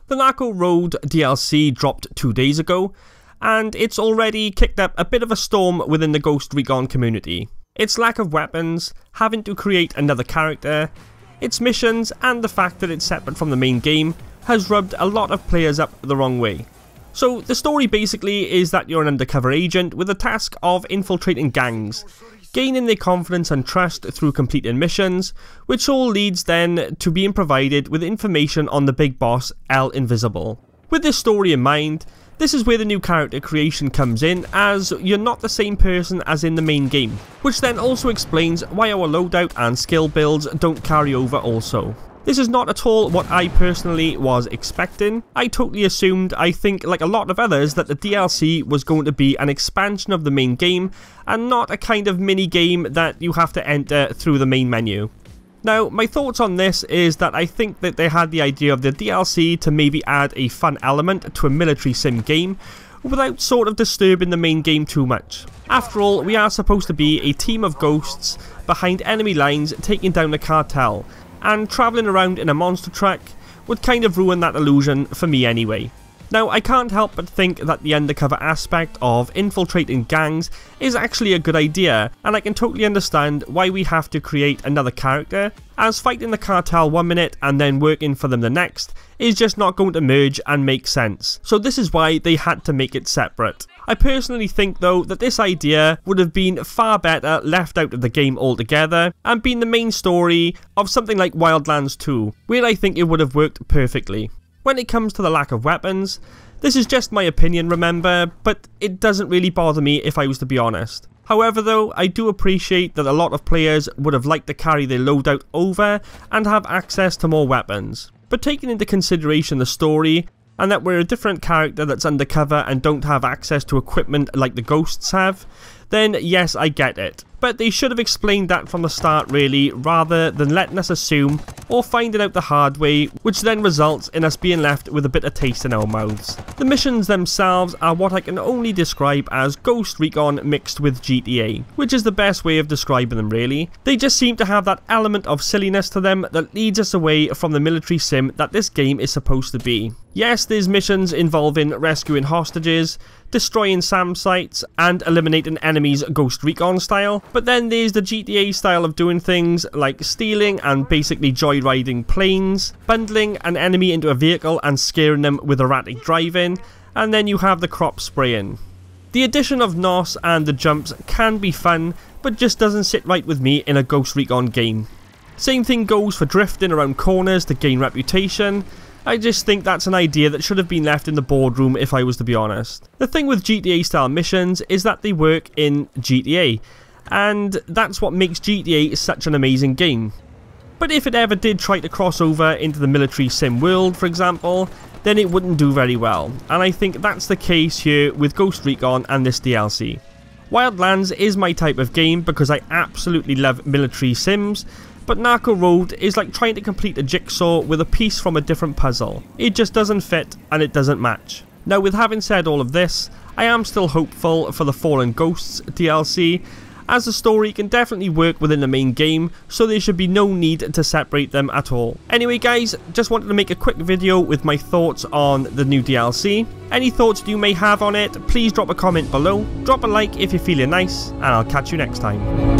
The Narco Road DLC dropped 2 days ago, and it's already kicked up a bit of a storm within the Ghost Recon community. Its lack of weapons, having to create another character, its missions, and the fact that it's separate from the main game has rubbed a lot of players up the wrong way. So the story basically is that you're an undercover agent with the task of infiltrating gangs, gaining their confidence and trust through completing missions, which all leads then to being provided with information on the big boss, El Invisible. With this story in mind, this is where the new character creation comes in, as you're not the same person as in the main game, which then also explains why our loadout and skill builds don't carry over also. This is not at all what I personally was expecting. I totally assumed, I think like a lot of others, that the DLC was going to be an expansion of the main game and not a kind of mini game that you have to enter through the main menu. Now, my thoughts on this is that I think that they had the idea of the DLC to maybe add a fun element to a military sim game without sort of disturbing the main game too much. After all, we are supposed to be a team of ghosts behind enemy lines taking down the cartel, and travelling around in a monster truck would kind of ruin that illusion for me anyway. Now, I can't help but think that the undercover aspect of infiltrating gangs is actually a good idea, and I can totally understand why we have to create another character, as fighting the cartel 1 minute and then working for them the next is just not going to merge and make sense. So this is why they had to make it separate. I personally think though that this idea would have been far better left out of the game altogether and been the main story of something like Wildlands 2, where I think it would have worked perfectly. When it comes to the lack of weapons, this is just my opinion, remember, but it doesn't really bother me if I was to be honest. However though, I do appreciate that a lot of players would have liked to carry their loadout over and have access to more weapons. But taking into consideration the story, and that we're a different character that's undercover and don't have access to equipment like the ghosts have, then yes, I get it. But they should have explained that from the start really, rather than letting us assume or finding out the hard way, which then results in us being left with a bitter taste in our mouths. The missions themselves are what I can only describe as Ghost Recon mixed with GTA, which is the best way of describing them really. They just seem to have that element of silliness to them that leads us away from the military sim that this game is supposed to be. Yes, there's missions involving rescuing hostages, destroying SAM sites, and eliminating enemies Ghost Recon style, but then there's the GTA style of doing things like stealing and basically joyriding planes, bundling an enemy into a vehicle and scaring them with erratic driving, and then you have the crop spraying. The addition of NOS and the jumps can be fun, but just doesn't sit right with me in a Ghost Recon game. Same thing goes for drifting around corners to gain reputation. I just think that's an idea that should have been left in the boardroom if I was to be honest. The thing with GTA style missions is that they work in GTA, and that's what makes GTA such an amazing game. But if it ever did try to cross over into the military sim world, for example, then it wouldn't do very well, and I think that's the case here with Ghost Recon and this DLC. Wildlands is my type of game because I absolutely love military sims, but Narco Road is like trying to complete a jigsaw with a piece from a different puzzle. It just doesn't fit and it doesn't match. Now, with having said all of this, I am still hopeful for the Fallen Ghosts DLC, as the story can definitely work within the main game, so there should be no need to separate them at all. Anyway guys, just wanted to make a quick video with my thoughts on the new DLC. Any thoughts you may have on it, please drop a comment below, drop a like if you're feeling nice, and I'll catch you next time.